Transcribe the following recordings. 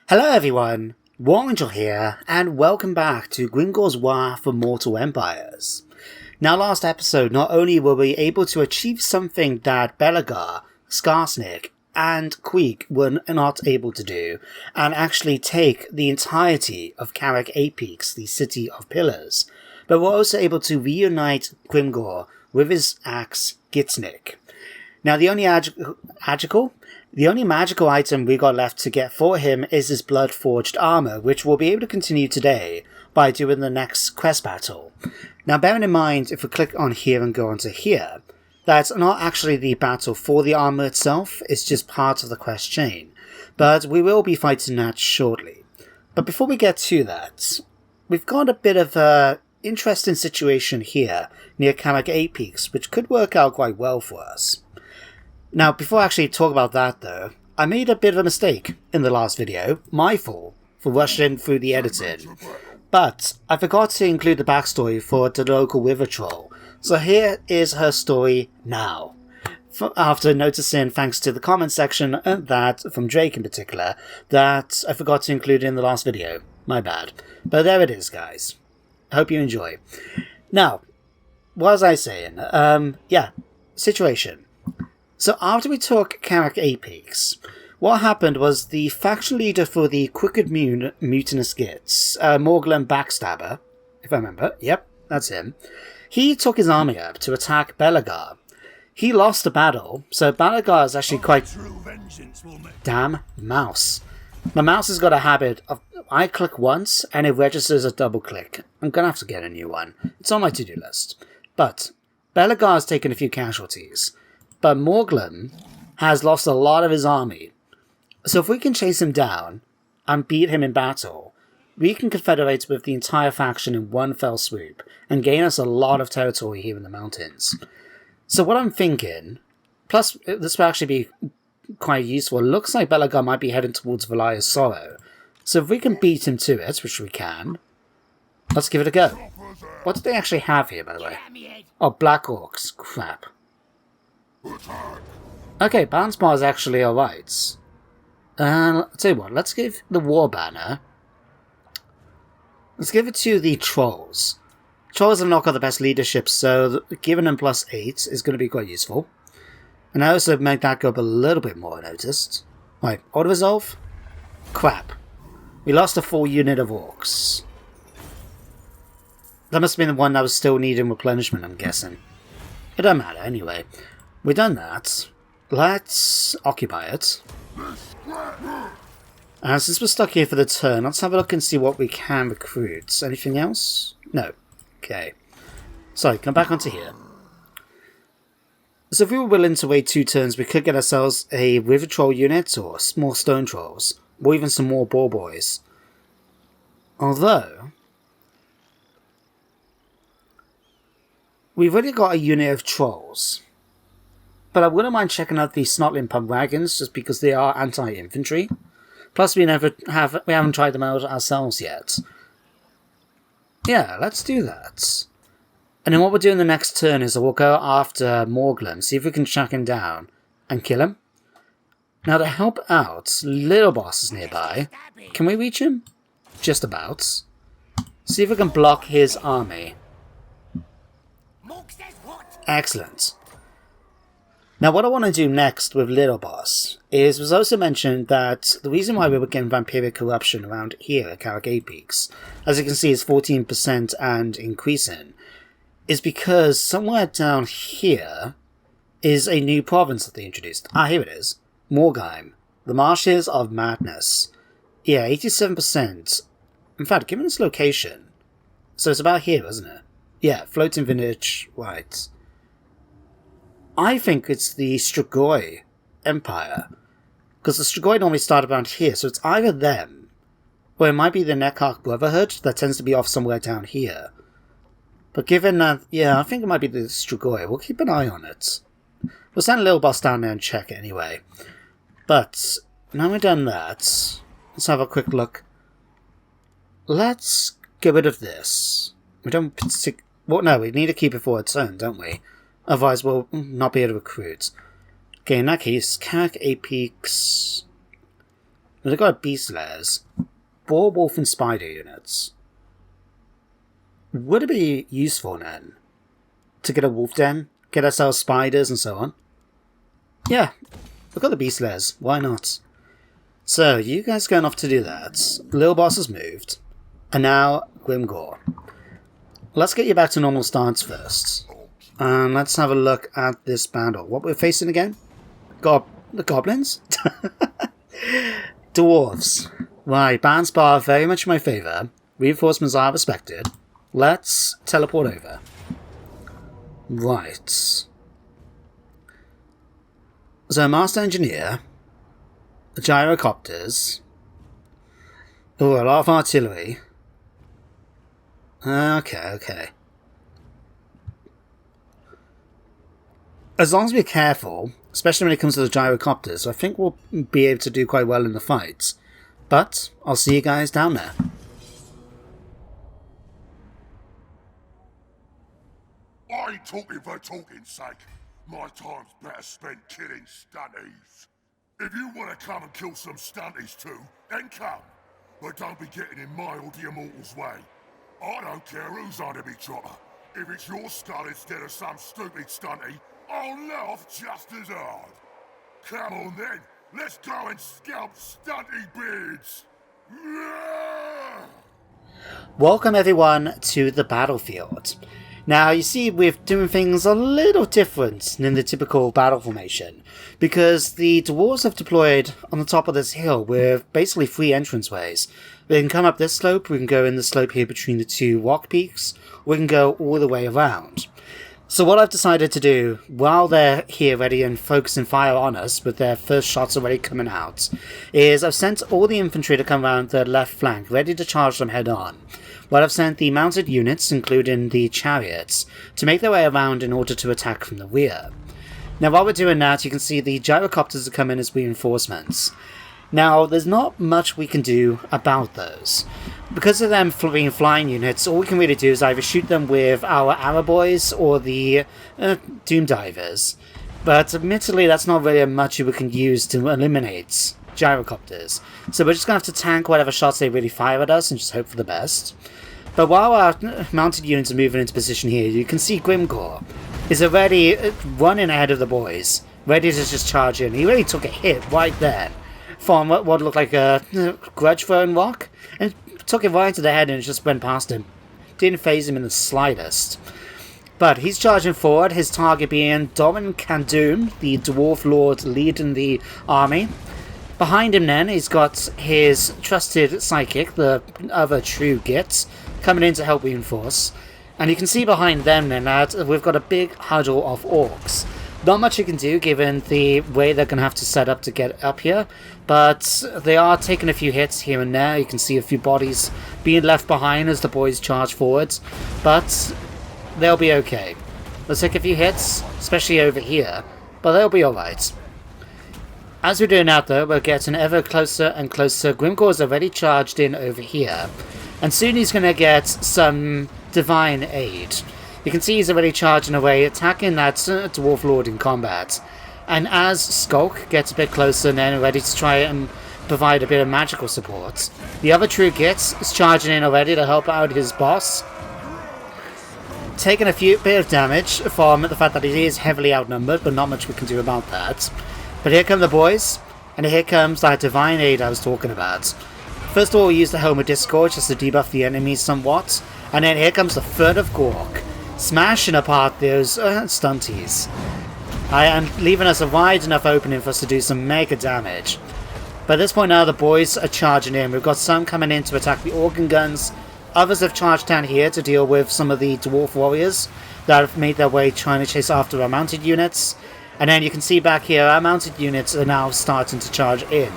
Hello everyone, Warangel here, and welcome back to Grimgor'z Waaagh for Mortal Empires. Now last episode, not only were we able to achieve something that Belegar, Skarsnik, and Queek were not able to do, and actually take the entirety of Karak Apex, the City of Pillars, but we're also able to reunite Grimgor'z with his axe, Gitz. Now the only magical item we got left to get for him is his blood-forged armor, which we'll be able to continue today by doing the next quest battle. Now bearing in mind, if we click on here and go onto here, that's not actually the battle for the armor itself, it's just part of the quest chain. But we will be fighting that shortly. But before we get to that, we've got a bit of a interesting situation here near Karak Apex, which could work out quite well for us. Now, before I actually talk about that though, I made a bit of a mistake in the last video, my fault, for rushing through the editing. But I forgot to include the backstory for the local river troll, so here is her story now. After noticing, thanks to the comment section, that, from Drake in particular, that I forgot to include in the last video. My bad. But there it is, guys. Hope you enjoy. Now, what was I saying? Situation. So after we took Karak Apex, what happened was the faction leader for the Crooked Mutinous Gitz, Morglan Backstabber, if I remember, yep, that's him, he took his army up to attack Belegar. He lost the battle, so Belegar is actually quite... Damn mouse. My mouse has got a habit of... I click once and it registers a double click. I'm gonna have to get a new one. It's on my to-do list. But Belegar has taken a few casualties. But Morglan has lost a lot of his army. So if we can chase him down and beat him in battle, we can confederate with the entire faction in one fell swoop and gain us a lot of territory here in the mountains. So what I'm thinking, plus this will actually be quite useful, it looks like Belegar might be heading towards Valia's Sorrow. So if we can beat him to it, which we can, let's give it a go. What do they actually have here, by the way? Oh, Black Orcs. Crap. Okay, Bounce Bar is actually alright. I'll tell you what, let's give the War Banner. Let's give it to the Trolls. Trolls have not got the best leadership, so giving them +8 is going to be quite useful. And I also make that go up a little bit more, I noticed. Right, auto-resolve? Crap. We lost a full unit of Orcs. That must have been the one that was still needing replenishment, I'm guessing. It doesn't matter, anyway. We've done that. Let's occupy it. And since we're stuck here for the turn, let's have a look and see what we can recruit. Anything else? No. Okay. Sorry, come back onto here. So if we were willing to wait 2 turns, we could get ourselves a river troll unit, or more stone trolls, or even some more boar boys. Although, we've already got a unit of trolls. But I wouldn't mind checking out the Snotling Pub Wagons, just because they are anti-infantry. Plus we haven't tried them out ourselves yet. Yeah, let's do that. And then what we'll do in the next turn is we'll go after Morglan, see if we can track him down and kill him. Now to help out, Little Boss is nearby. Can we reach him? Just about. See if we can block his army. Excellent. Now what I want to do next with Little Boss is, was also mentioned that the reason why we were getting vampiric corruption around here at Karak Apex, as you can see is 14% and increasing, is because somewhere down here is a new province that they introduced. Ah, here it is. Morgheim. The Marshes of Madness. Yeah, 87%. In fact, given its location, so it's about here, isn't it? Yeah, floating village, right. I think it's the Strigoi Empire, because the Strigoi normally start around here, so it's either them, or it might be the Nekarch Brotherhood that tends to be off somewhere down here. But given that, yeah, I think it might be the Strigoi. We'll keep an eye on it. We'll send a little boss down there and check it anyway. But, now we've done that, let's have a quick look. Let's get rid of this. We don't well, no, we need to keep it for a turn, don't we? Otherwise we'll not be able to recruit. Okay, in that case, Karak Apex. They've got beast layers. Boar, wolf, and spider units. Would it be useful then to get a wolf den, get ourselves spiders and so on? Yeah, we've got the beast layers. Why not? So, you guys going off to do that. Little boss has moved. And now, Grimgor'z. Let's get you back to normal stance first. And let's have a look at this battle. What we're facing again? The goblins? Dwarves. Right, balance bar very much in my favour. Reinforcements are respected. Let's teleport over. Right. So, Master Engineer. Gyrocopters. Oh, a lot of artillery. Okay. As long as we're careful, especially when it comes to the gyrocopters, I think we'll be able to do quite well in the fights. But, I'll see you guys down there. I ain't talking for talking's sake. My time's better spent killing stunties. If you want to come and kill some stunties too, then come. But don't be getting in my or the immortals' way. I don't care who's on me chopper. If it's your skull instead of some stupid stunty, I'll laugh just as hard. Come on then, let's go and scalp stunty beards. Welcome everyone to the battlefield. Now, you see, we're doing things a little different than the typical battle formation, because the dwarves have deployed on the top of this hill with basically 3 entranceways. We can come up this slope, we can go in the slope here between the 2 rock peaks, or we can go all the way around. So what I've decided to do, while they're here ready and focusing fire on us, with their first shots already coming out, is I've sent all the infantry to come around the left flank, ready to charge them head on. While I've sent the mounted units, including the chariots, to make their way around in order to attack from the rear. Now while we're doing that, you can see the gyrocopters are coming as reinforcements. Now, there's not much we can do about those. Because of them being flying units, all we can really do is either shoot them with our arrow boys or the doom divers. But admittedly, that's not really much we can use to eliminate gyrocopters. So we're just going to have to tank whatever shots they really fire at us and just hope for the best. But while our mounted units are moving into position here, you can see Grimgor'z is already running ahead of the boys, ready to just charge in. He really took a hit right there from what looked like a grudge-throwing rock, and took it right to the head and just went past him. Didn't faze him in the slightest. But he's charging forward, his target being Doran Khandoum, the dwarf lord leading the army. Behind him then, he's got his trusted psychic, the other true Gitz, coming in to help reinforce. And you can see behind them then that we've got a big huddle of orcs. Not much you can do given the way they're going to have to set up to get up here, but they are taking a few hits here and there. You can see a few bodies being left behind as the boys charge forwards, but they'll be okay. They'll take a few hits, especially over here, but they'll be alright. As we're doing that though, we're getting ever closer and closer. Grimgor'z already charged in over here, and soon he's going to get some divine aid. You can see he's already charging away, attacking that dwarf lord in combat. And as Skulk gets a bit closer and then ready to try and provide a bit of magical support, the other true Gitz is charging in already to help out his boss. Taking a bit of damage from the fact that he is heavily outnumbered, but not much we can do about that. But here come the boys, and here comes that divine aid I was talking about. First of all, we use the Helm of Discord just to debuff the enemies somewhat, and then here comes the Fist of Gork, smashing apart those stunties. And leaving us a wide enough opening for us to do some mega damage. But at this point now, the boys are charging in. We've got some coming in to attack the organ guns. Others have charged down here to deal with some of the dwarf warriors that have made their way trying to chase after our mounted units. And then you can see back here, our mounted units are now starting to charge in.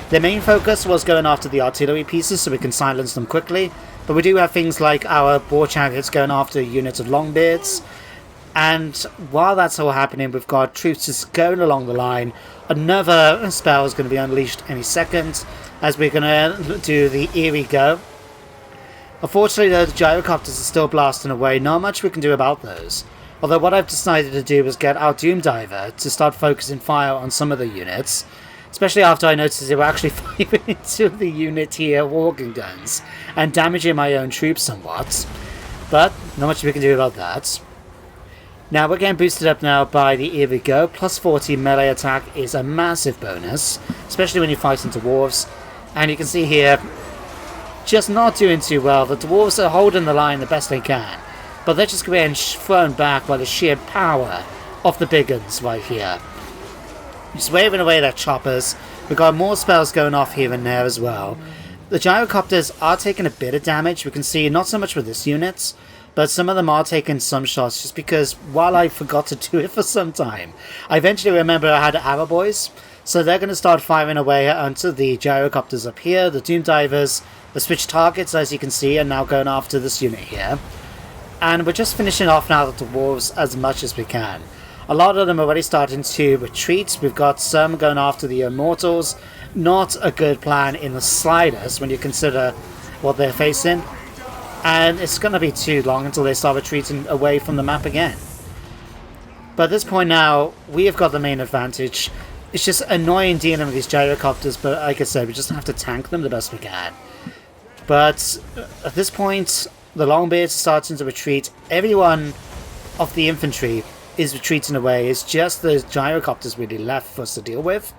Their main focus was going after the artillery pieces so we can silence them quickly. But we do have things like our boar chariots going after units of longbeards. And while that's all happening, we've got troops just going along the line. Another spell is going to be unleashed any second, as we're going to do the eerie go. Unfortunately, though, the gyrocopters are still blasting away. Not much we can do about those. Although what I've decided to do is get our Doom Diver to start focusing fire on some of the units. Especially after I noticed they were actually firing into the unit here, walking guns, and damaging my own troops somewhat. But not much we can do about that. Now we're getting boosted up now by the Here We Go. Plus 40 melee attack is a massive bonus, especially when you fight into dwarves. And you can see here, just not doing too well. The dwarves are holding the line the best they can, but they're just getting thrown back by the sheer power of the big guns right here. Just waving away their choppers. We've got more spells going off here and there as well. The gyrocopters are taking a bit of damage. We can see not so much with this unit, but some of them are taking some shots just because while I forgot to do it for some time, I eventually remember I had arrow boys. So they're going to start firing away onto the gyrocopters up here, the Doom Divers. The switch targets, as you can see, are now going after this unit here. And we're just finishing off now the dwarves as much as we can. A lot of them are already starting to retreat. We've got some going after the Immortals. Not a good plan in the slightest when you consider what they're facing. And it's going to be too long until they start retreating away from the map again. But at this point now, we have got the main advantage. It's just annoying dealing with these gyrocopters, but like I said, we just have to tank them the best we can. But at this point, the Longbeards are starting to retreat. Everyone of the infantry is retreating away. It's just the gyrocopters really left for us to deal with.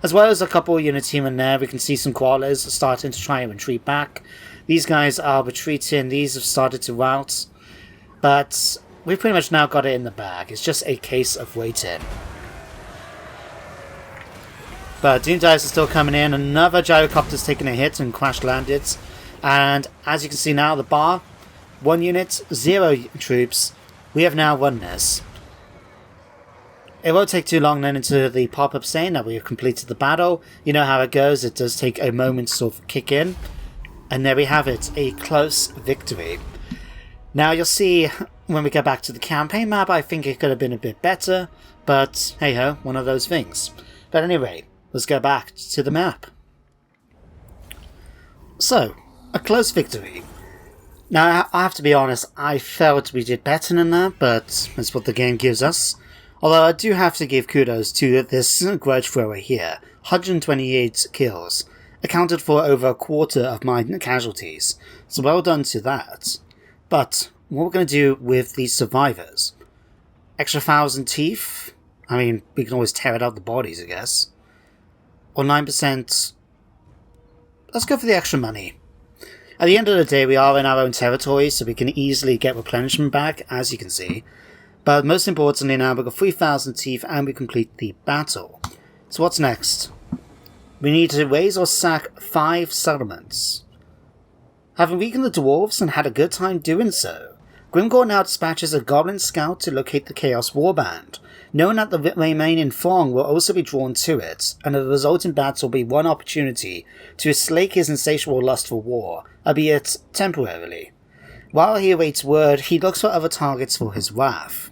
As well as a couple of units here and there. We can see some crawlers starting to try and retreat back. These guys are retreating. These have started to rout. But we've pretty much now got it in the bag. It's just a case of waiting. But Doom Divers are still coming in. Another gyrocopter's taking a hit and crash landed. And as you can see now, the bar, 1 unit, 0 troops. We have now won this. It won't take too long then into the pop-up saying that we have completed the battle. You know how it goes. It does take a moment to sort of kick in. And there we have it, a close victory. Now you'll see when we get back to the campaign map, I think it could have been a bit better. But hey-ho, one of those things. But anyway, let's go back to the map. So, a close victory. Now, I have to be honest, I felt we did better than that, but that's what the game gives us. Although I do have to give kudos to this grudge thrower here. 128 kills. Accounted for over a quarter of my casualties. So well done to that. But, what we're going to do with these survivors? Extra 1,000 teeth? I mean, we can always tear it out the bodies, I guess. Or 9%. Let's go for the extra money. At the end of the day, we are in our own territory, so we can easily get replenishment back, as you can see. But most importantly now, we've got 3,000 teeth and we complete the battle. So what's next? We need to raise or sack 5 settlements. Having weakened the dwarves and had a good time doing so, Grimgor'z now dispatches a goblin scout to locate the Chaos Warband, knowing that the remaining throng will also be drawn to it, and the resulting battle will be one opportunity to slake his insatiable lust for war, albeit temporarily. While he awaits word, he looks for other targets for his wrath.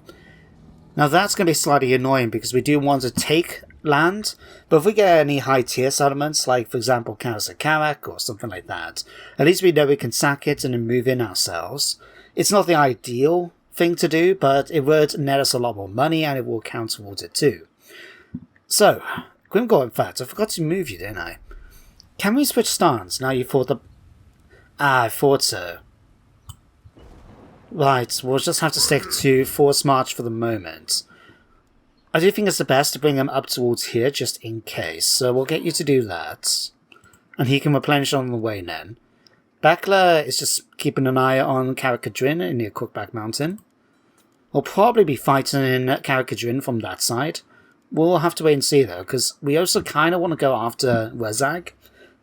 Now that's going to be slightly annoying because we do want to take land, but if we get any high tier settlements, like for example Karak or something like that, at least we know we can sack it and then move in ourselves. It's not the ideal thing to do, but it would net us a lot more money and it will count towards it too. So, Grimgor'z, in fact, I forgot to move you, didn't I? Can we switch stance now you fought the... I thought so. Right, we'll just have to stick to Force March for the moment. I do think it's the best to bring him up towards here, just in case, so we'll get you to do that. And he can replenish on the way then. Bakla is just keeping an eye on Karakadrin near Cookback Mountain. We'll probably be fighting in Karakadrin from that side. We'll have to wait and see though, because we also kind of want to go after Wurrzag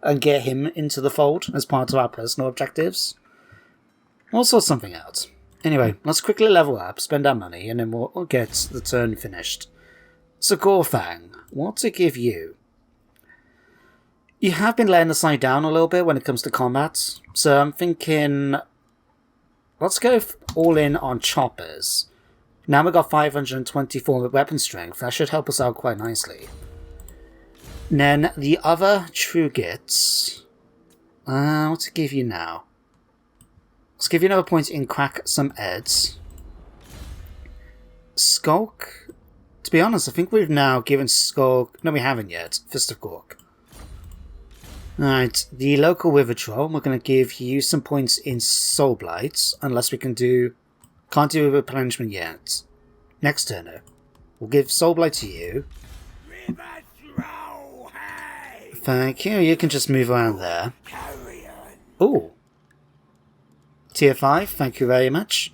and get him into the fold as part of our personal objectives. We'll sort something out. Anyway, let's quickly level up, spend our money, and then we'll get the turn finished. So Gorfang, what to give you? You have been letting the side down a little bit when it comes to combat, so I'm thinking... let's go all in on choppers. Now we've got 524 weapon strength, that should help us out quite nicely. And then the other true Gitz... what to give you now? Let's give you another point in Crack Some Eds. Skulk To be honest, I think we've now given Skull... No, we haven't yet. Fist of Gork. Alright, the local Wither Troll, we're going to give you some points in Soul Blight, unless we can do... Can't do a replenishment yet. Next turn, though. We'll give Soul Blight to you. Thank you, you can just move around there. Ooh. Tier 5, thank you very much.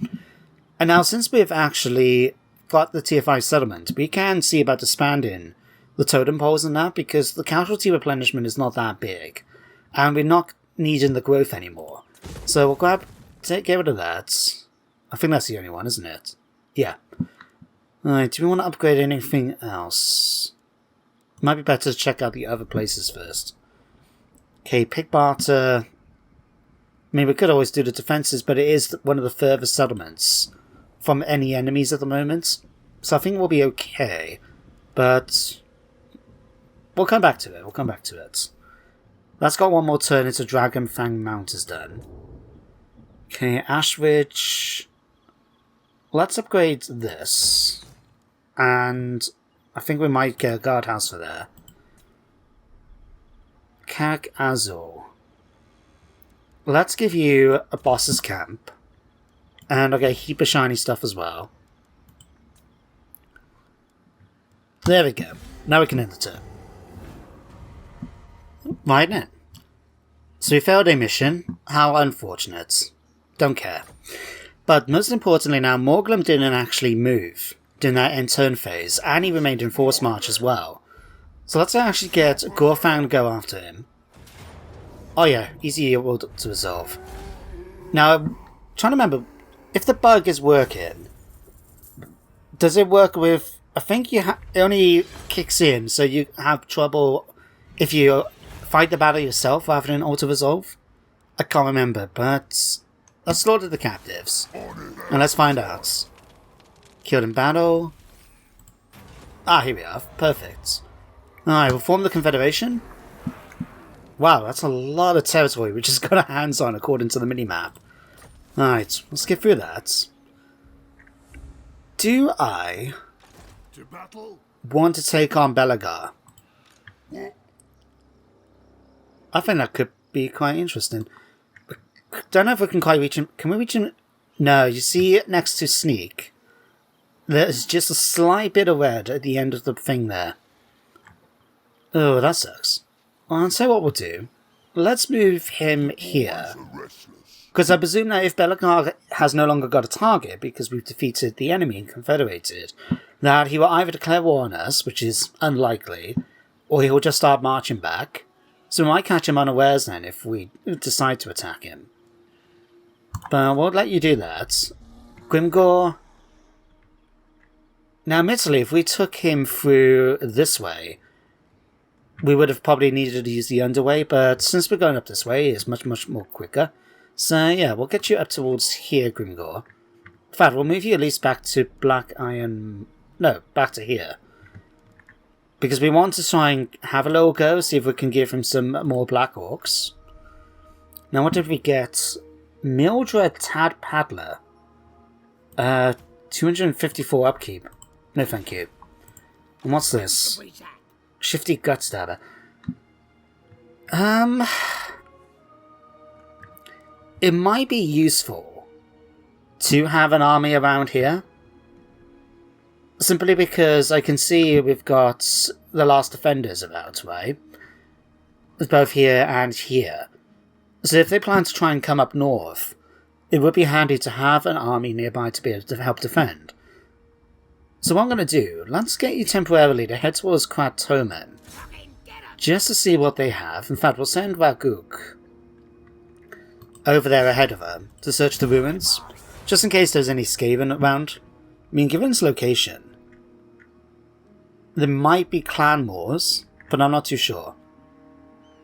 And now, since we've actually got the Tier 5 settlement, we can see about expanding the totem poles and that, because the casualty replenishment is not that big. And we're not needing the growth anymore. So we'll get rid of that. I think that's the only one, isn't it? Yeah. Alright, do we want to upgrade anything else? Might be better to check out the other places first. Okay, Pig Barter. I mean, we could always do the defences, but it is one of the furthest settlements from any enemies at the moment. So I think we'll be okay. But we'll come back to it. We'll come back to it. That's got one more turn until Dragon Fang Mount is done. Okay, Ashridge. Let's upgrade this. And I think we might get a guardhouse for there. Kag Azul. Let's give you a boss's camp. And I'll get a heap of shiny stuff as well. There we go. Now we can end the turn. Right then. So we failed a mission. How unfortunate. Don't care. But most importantly now, Morglum didn't actually move during that end turn phase, and he remained in force march as well. So let's actually get Gorfang to go after him. Oh yeah, easy to resolve. Now, I'm trying to remember, if the bug is working, does it work with... I think it only kicks in, so you have trouble if you fight the battle yourself rather than auto-resolve? I can't remember, but let's slaughter the captives. And let's find out. Killed in battle. Ah, here we are. Perfect. Alright, we'll form the Confederation. Wow, that's a lot of territory we just got our hands on according to the minimap. Alright, let's get through that. Do I want to take on Belagar? I think that could be quite interesting. Don't know if we can quite reach him. Can we reach him? No, you see next to Sneak, there's just a slight bit of red at the end of the thing there. Oh, that sucks. Well, I'll tell you what we'll do. Let's move him here. Because I presume that if Belagar has no longer got a target, because we've defeated the enemy and confederated, that he will either declare war on us, which is unlikely, or he will just start marching back. So we might catch him unawares then if we decide to attack him. But we'll let you do that. Grimgor'z. Now, admittedly, if we took him through this way, we would have probably needed to use the underway, but since we're going up this way, it's much, much more quicker. So, yeah, we'll get you up towards here, Grimgor'z. In fact, we'll move you at least back to Black Iron... No, back to here. Because we want to try and have a little go, see if we can give him some more Black Orcs. Now, what did we get? Mildred Tad Paddler. 254 upkeep. No, thank you. And what's this? Shifty Gut Stabber. It might be useful to have an army around here. Simply because I can see we've got the last defenders about, right? Both here and here. So if they plan to try and come up north, it would be handy to have an army nearby to be able to help defend. So what I'm going to do, let's get you temporarily to head towards Kratomen, just to see what they have. In fact, we'll send Waaagh over there ahead of her to search the ruins, just in case there's any Skaven around. I mean, given its location, there might be clan wars, but I'm not too sure.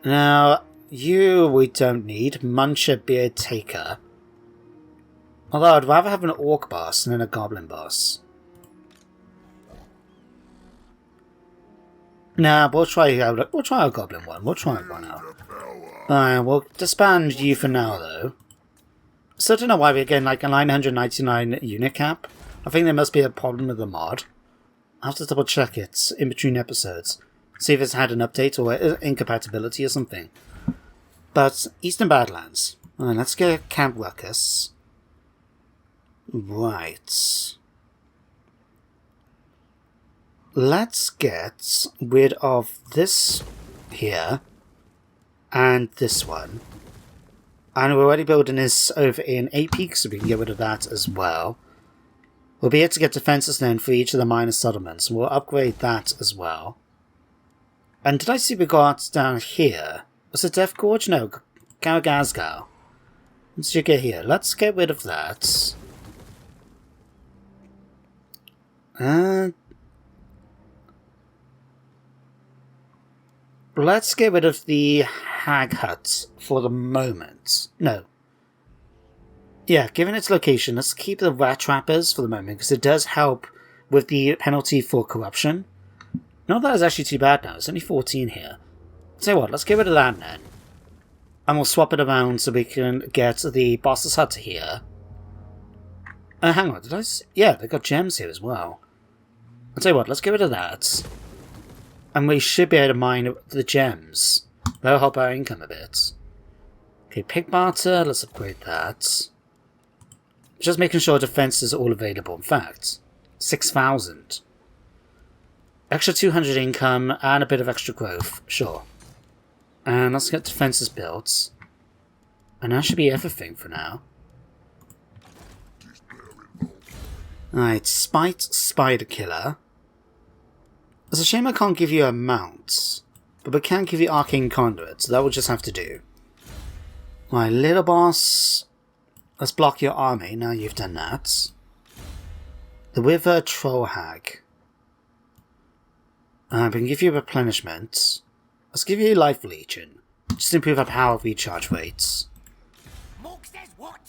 Now, you we don't need. Muncher Beard Taker. Although I'd rather have an orc boss than a goblin boss. Nah, we'll try a goblin one. We'll try one out. Alright, we'll disband you for now, though. So I don't know why we're getting like a 999 unit cap. I think there must be a problem with the mod. I'll have to double check it in between episodes. See if it's had an update or incompatibility or something. But Eastern Badlands. Alright, let's get Camp Ruckus. Right. Let's get rid of this here. And this one. And we're already building this over in AP, so we can get rid of that as well. We'll be able to get defenses then for each of the minor settlements. And we'll upgrade that as well. And did I see we got down here? Was it Death Gorge? No, Gargazgal. What did you get here? Let's get rid of that. Let's get rid of the Hag Hut for the moment. No. Yeah, given its location, let's keep the Rat Trappers for the moment, because it does help with the penalty for corruption. Not that it's actually too bad now, it's only 14 here. Tell you what, let's get rid of that then. And we'll swap it around so we can get the Boss's Hut here. Hang on, did I see? Yeah, they got gems here as well. I'll tell you what, let's get rid of that. And we should be able to mine the gems. That'll help our income a bit. Okay, Pig Barter, let's upgrade that. Just making sure defense is all available. In fact, 6,000. Extra 200 income and a bit of extra growth, sure. And let's get defenses built. And that should be everything for now. Alright, Spite Spider Killer. It's a shame I can't give you a mount, but we can give you Arcane Conduit, so that will just have to do. My little boss, let's block your army, now you've done that. The Wither Troll Hag. We can give you replenishment. Let's give you Life Legion, just to improve our power recharge rates.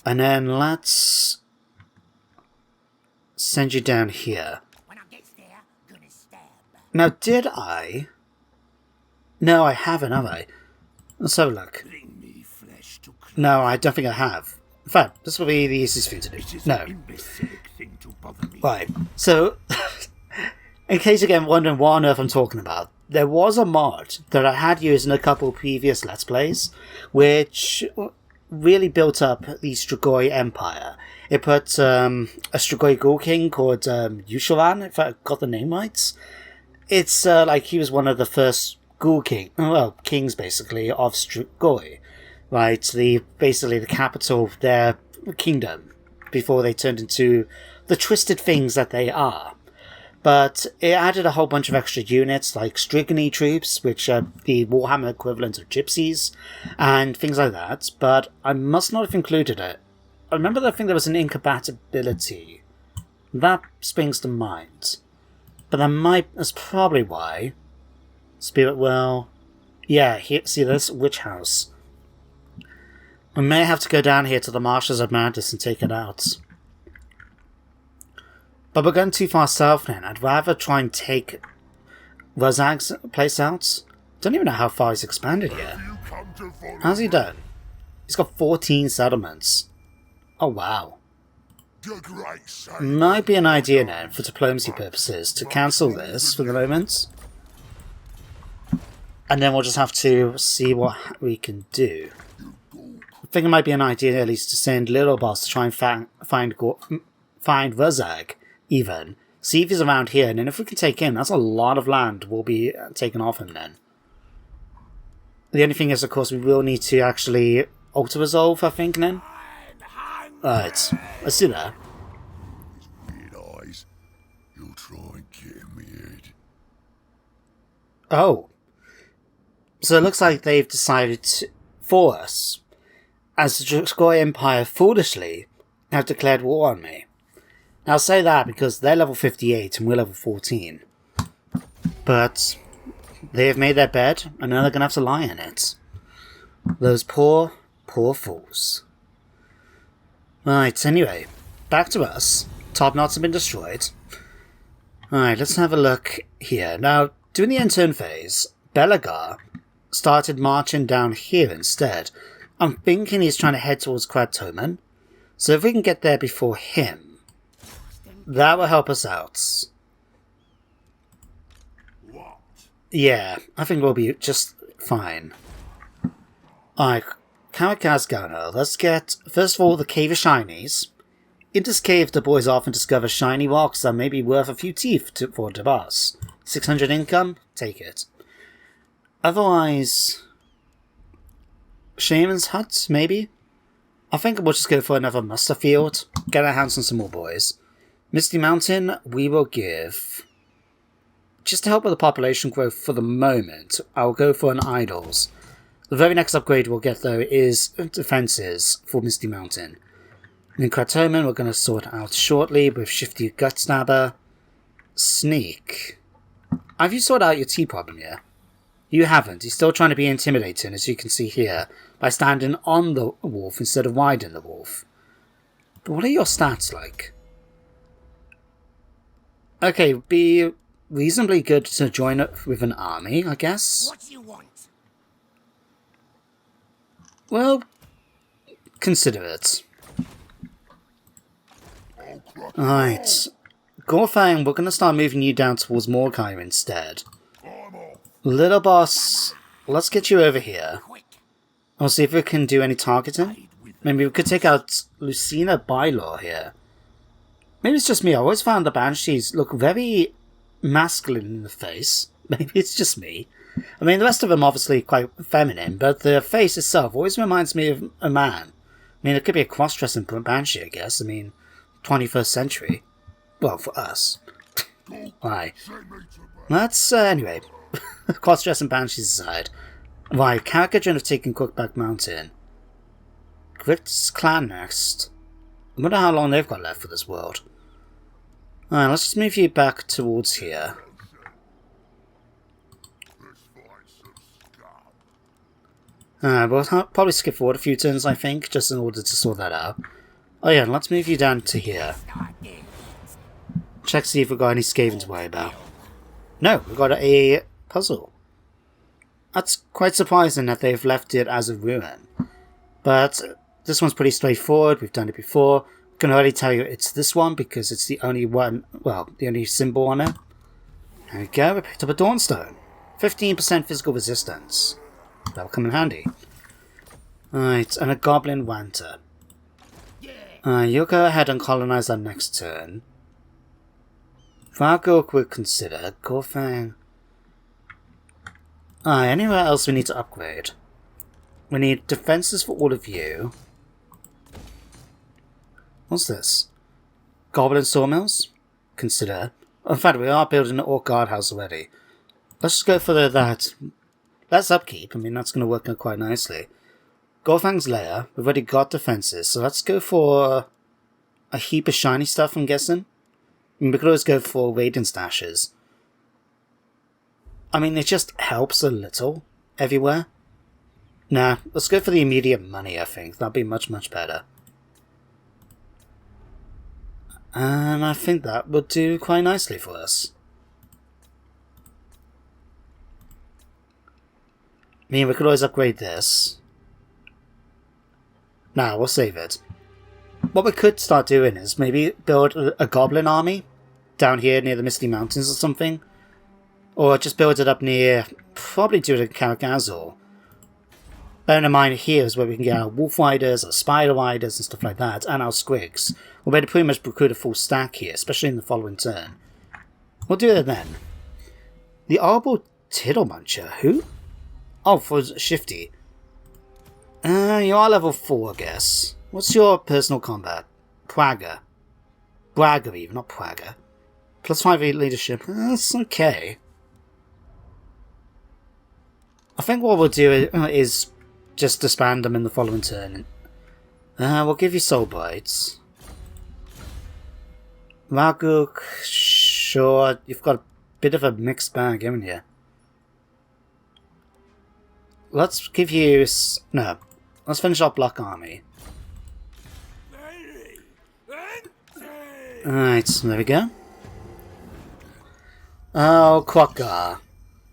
And then let's send you down here. Now, did I? No, I haven't, have I? Let's have a look. No, I don't think I have. In fact, this will be the easiest thing to do. No. Right, so, in case you're wondering what on earth I'm talking about, there was a mod that I had used in a couple of previous Let's Plays, which really built up the Strigoi Empire. It put a Strigoi Ghoul King called Yusharan, if I got the name right. It's like he was one of the first Ghoul kings basically of Strigoi, right? Basically the capital of their kingdom before they turned into the twisted things that they are. But it added a whole bunch of extra units like Strigony troops, which are the Warhammer equivalent of gypsies, and things like that. But I must not have included it. I remember that I think there was an incompatibility. That springs to mind. But that's probably why. Spirit Well. Yeah, here, see this? Witch House. We may have to go down here to the Marshes of Madness and take it out. But we're going too far south then. I'd rather try and take Wurrzag's place out. Don't even know how far he's expanded yet. How's he done? He's got 14 settlements. Oh wow. Might be an idea then, for diplomacy purposes, to cancel this for the moment. And then we'll just have to see what we can do. I think it might be an idea at least to send Little Boss to try and find Wurrzag, even. See if he's around here, and then if we can take him, that's a lot of land we'll be taking off him then. The only thing is, of course, we will need to actually auto-resolve, I think, then. Right, let's do that. Oh. So it looks like they've decided for us, as the Strigoi Empire foolishly have declared war on me. Now I'll say that because they're level 58 and we're level 14. But they've made their bed and now they're going to have to lie in it. Those poor, poor fools. Right, anyway, back to us. Top knots have been destroyed. Alright, let's have a look here. Now, during the end turn phase, Belagar started marching down here instead. I'm thinking he's trying to head towards Kratoman. So if we can get there before him, that will help us out. Yeah, I think we'll be just fine. Alright, Karakazgano, let's get, first of all, the Cave of Shinies. In this cave, the boys often discover shiny rocks that may be worth a few teeth for the boss. 600 income? Take it. Otherwise... Shaman's Hut, maybe? I think we'll just go for another muster field. Get our hands on some more boys. Misty Mountain, we will give... Just to help with the population growth for the moment, I'll go for an Idols. The very next upgrade we'll get, though, is defenses for Misty Mountain. And in Kratoman, we're going to sort out shortly with Shifty Gut Stabber. Sneak. Have you sorted out your tea problem yet? You haven't. He's still trying to be intimidating, as you can see here, by standing on the wolf instead of riding the wolf. But what are your stats like? Okay, be reasonably good to join up with an army, I guess. What do you want? Well, consider it. Alright. Gorfang, we're going to start moving you down towards Mordkai instead. Little boss, let's get you over here. I'll see if we can do any targeting. Maybe we could take out Lucina Bylor here. Maybe it's just me. I always found the Banshees look very masculine in the face. Maybe it's just me. I mean, the rest of them obviously quite feminine, but the face itself always reminds me of a man. I mean, it could be a cross-dressing Banshee, I guess. I mean, 21st century. Well, for us. Right. That's, anyway. Cross-dressing Banshees aside. Right, Carrickagin have taken Crookback Mountain. Gitz clan next. I wonder how long they've got left for this world. Alright, let's just move you back towards here. We'll probably skip forward a few turns, I think, just in order to sort that out. Oh yeah, let's move you down to here. Check to see if we've got any Skaven to worry about. No, we've got a puzzle. That's quite surprising that they've left it as a ruin. But this one's pretty straightforward, we've done it before. I can already tell you it's this one because it's the only one, well, the only symbol on it. There we go, we picked up a Dawnstone. 15% physical resistance. That'll come in handy. Alright, and a Goblin Wanter. You'll go ahead and colonize that next turn. Vargok will consider. Gorfang. Anywhere else we need to upgrade? We need defenses for all of you. What's this? Goblin Sawmills? Consider. In fact, we are building an Orc Guardhouse already. Let's just go for that. That's upkeep. I mean, that's going to work out quite nicely. Gorfang's Lair. We've already got defenses, so let's go for a heap of shiny stuff, I'm guessing. I mean, we could always go for Radiant Stashes. I mean, it just helps a little everywhere. Nah, let's go for the immediate money, I think. That'd be much, much better. And I think that would do quite nicely for us. I mean, we could always upgrade this. Nah, we'll save it. What we could start doing is maybe build a goblin army down here near the Misty Mountains or something. Or just build it up near, probably do it in Karakazor. Bearing in mind here is where we can get our Wolf Riders, our Spider Riders and stuff like that, and our Squigs. We'll be able to pretty much recruit a full stack here, especially in the following turn. We'll do it then. The Arbor Tittle Muncher, who? Oh, for Shifty. You are level 4, I guess. What's your personal combat? Praga. Bragger even, not Praga. Plus 5 leadership. That's okay. I think what we'll do is just disband them in the following turn. We'll give you Soul Bites. Vargok, sure, you've got a bit of a mixed bag, haven't you? Let's give you... No. Let's finish our Block Army. Alright, so there we go. Oh, Quokka.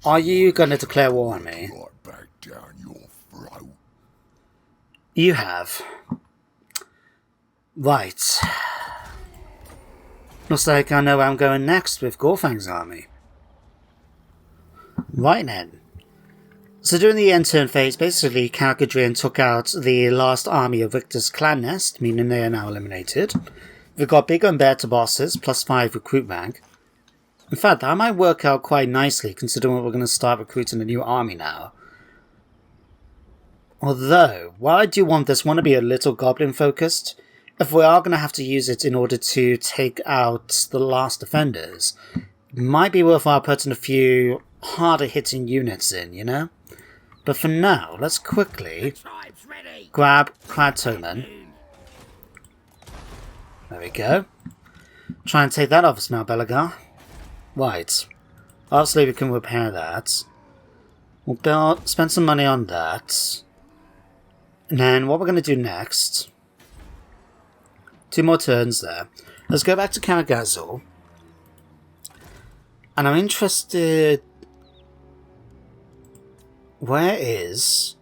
Are you going to declare war on me? Back down your throat. You have. Right. Looks like I know where I'm going next with Gorfang's army. Right then. So during the end turn phase, basically Kalkadrin took out the last army of Victor's clan nest, meaning they are now eliminated. We've got bigger and better bosses, plus 5 recruit rank. In fact, that might work out quite nicely, considering we're going to start recruiting a new army now. Although, while I do want this one to be a little goblin focused, if we are going to have to use it in order to take out the last defenders, it might be worthwhile putting a few harder hitting units in, you know? But for now, let's quickly grab Kladtoman. There we go. Try and take that off us now, Belagar. Right. Obviously we can repair that. We'll spend some money on that. And then what we're going to do next... 2 more turns there. Let's go back to Karagazul. And I'm interested... Where is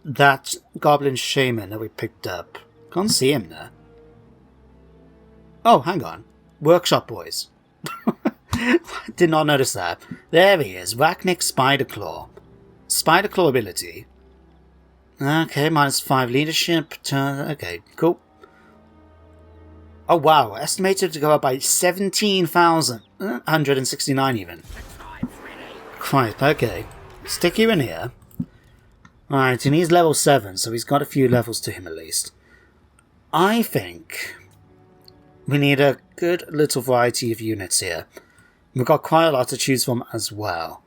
that goblin shaman that we picked up? Can't see him there. Oh, hang on. Workshop boys. Did not notice that. There he is. Rachnik Spiderclaw. Spiderclaw ability. Okay, -5 leadership. Okay, cool. Oh wow, estimated to go up by 17,169 even. Christ, okay. Stick you in here. Alright, and he's level 7, so he's got a few levels to him at least. I think we need a good little variety of units here. We've got quite a lot to choose from as well.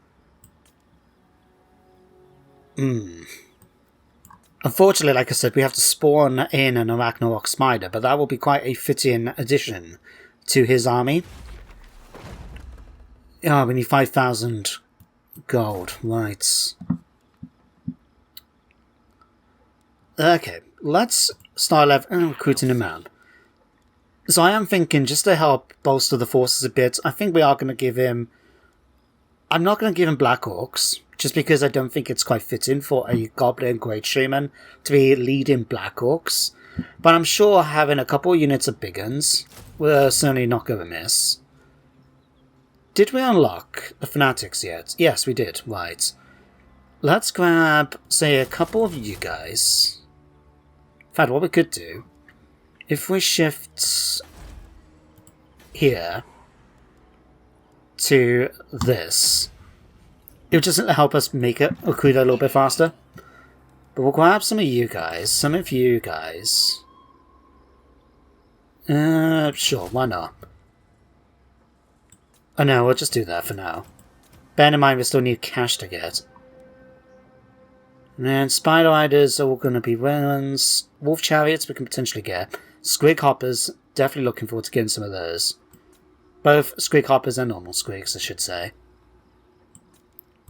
Unfortunately, like I said, we have to spawn in an Arachnarok Spider, but that will be quite a fitting addition to his army. Oh, we need 5,000 gold. Right. Okay, let's start recruiting him out. So I am thinking, just to help bolster the forces a bit, I think we are going to give him... I'm not going to give him Black Orcs, just because I don't think it's quite fitting for a Goblin Great Shaman to be leading Black Orcs. But I'm sure having a couple units of big guns will certainly not go amiss. Did we unlock the Fanatics yet? Yes, we did. Right. Let's grab, say, a couple of you guys. In fact, what we could do... If we shift here to this, it would just help us make it recruit a little bit faster. But we'll grab some of you guys. Sure, why not? Oh no, we'll just do that for now. Bear in mind we still need cash to get. And Spider Riders are all going to be ones. Wolf Chariots we can potentially get. Squig Hoppers, definitely looking forward to getting some of those. Both Squig Hoppers and normal Squigs, I should say.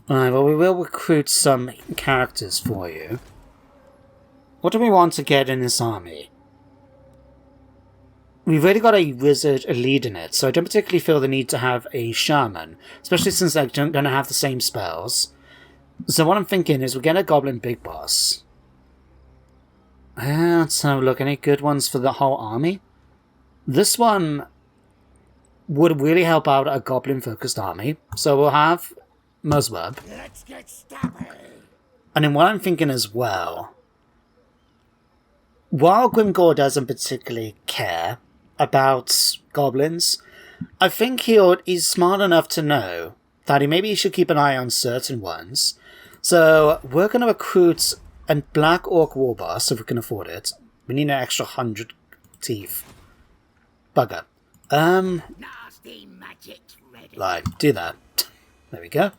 Alright, well we will recruit some characters for you. What do we want to get in this army? We've already got a wizard lead in it, so I don't particularly feel the need to have a shaman. Especially since they're going to have the same spells. So what I'm thinking is we'll get a goblin big boss. Let's have a look. Any good ones for the whole army? This one would really help out a goblin-focused army. So we'll have Muzzwub. Let's get stabby. And then what I'm thinking as well, while Grimgor'z doesn't particularly care about goblins, I think he's smart enough to know that maybe he should keep an eye on certain ones. So we're going to recruit a Black Orc War Boss, if we can afford it. We need an extra 100 teeth. Bugger. Nasty magic's ready. Right, do that. There we go.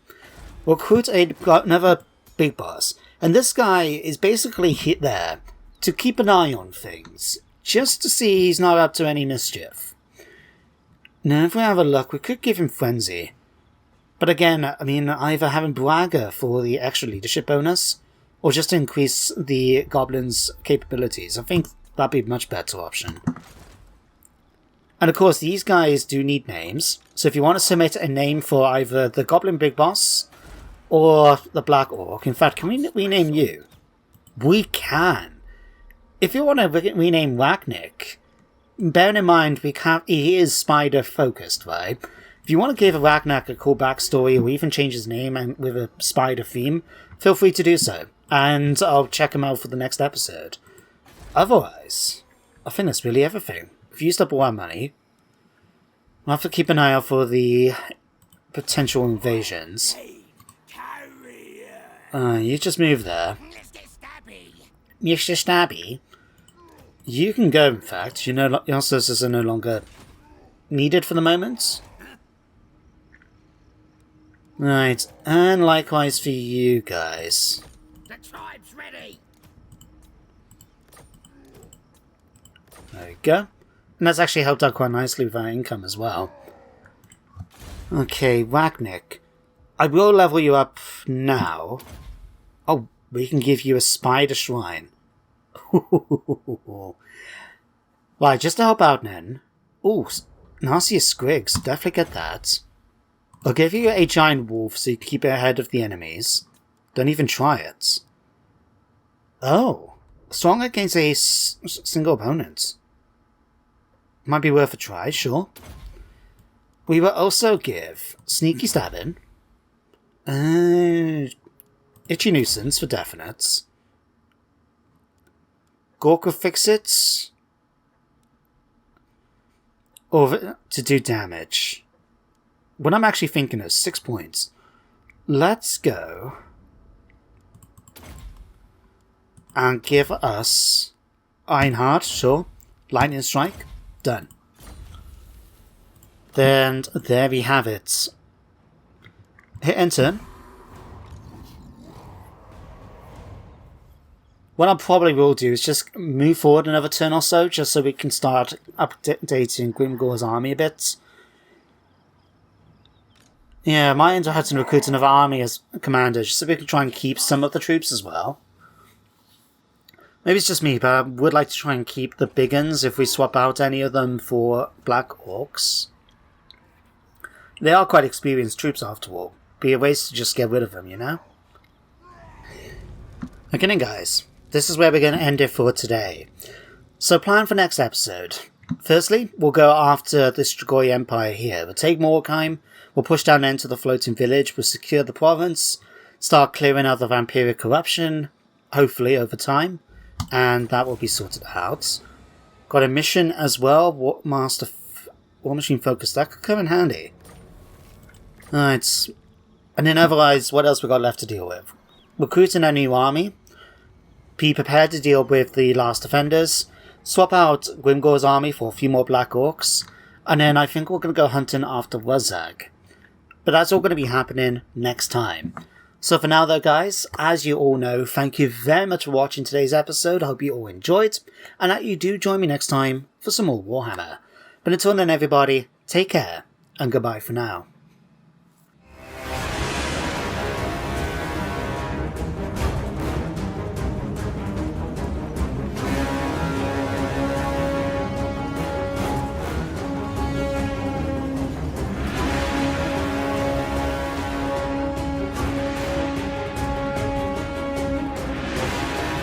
We'll recruit another big boss. And this guy is basically hit there to keep an eye on things, just to see he's not up to any mischief. Now, if we have a look, we could give him Frenzy. But again, I mean, either having Waaagh for the extra leadership bonus, or just to increase the Goblin's capabilities. I think that'd be a much better option. And of course, these guys do need names, so if you want to submit a name for either the Goblin Big Boss, or the Black Orc, in fact, can we rename you? We can! If you want to rename Rachnik, bear in mind he is spider focused, right? If If you want to give Ragnak a cool backstory or even change his name and with a spider theme, feel free to do so, and I'll check him out for the next episode. Otherwise, I think that's really everything. We've used up all our money. We'll have to keep an eye out for the potential invasions. You just move there. Mr. Stabby? You can go, in fact. Your services are no longer needed for the moment. Right, and likewise for you guys. The tribe's ready. There we go. And that's actually helped out quite nicely with our income as well. Okay, Ragnik. I will level you up now. Oh, we can give you a spider shrine. Right, just to help out then. Ooh, nastiest squigs. Definitely get that. I'll give you a giant wolf so you can keep it ahead of the enemies. Don't even try it. Oh, strong against a single opponent. Might be worth a try, sure. We will also give Sneaky Stabbing, Itchy Nuisance for definite, Gork will fix it, or to do damage. What I'm actually thinking is 6 points. Let's go and give us Ironheart, sure. Lightning Strike, done. Then there we have it. Hit enter. What I probably will do is just move forward another turn or so, just so we can start updating Grimgor'z army a bit. Yeah, might end up having to recruit another army as commander, just so we can try and keep some of the troops as well. Maybe it's just me, but I would like to try and keep the big uns if we swap out any of them for Black Orcs. They are quite experienced troops after all. Be a waste to just get rid of them, you know? Okay then guys, this is where we're going to end it for today. So plan for next episode. Firstly, we'll go after the Strigoi Empire here. We'll take Mordheim, we'll push down into the floating village, we'll secure the province, start clearing out the vampiric corruption, hopefully over time, and that will be sorted out. Got a mission as well, War Machine Focus, that could come in handy. Alright, and then otherwise, what else we got left to deal with? Recruiting a new army, be prepared to deal with the last defenders, swap out Grimgor'z army for a few more Black Orcs, and then I think we're going to go hunting after Wurrzag. But that's all going to be happening next time. So for now though guys, as you all know, thank you very much for watching today's episode. I hope you all enjoyed, and that you do join me next time for some more Warhammer. But until then everybody, take care, and goodbye for now.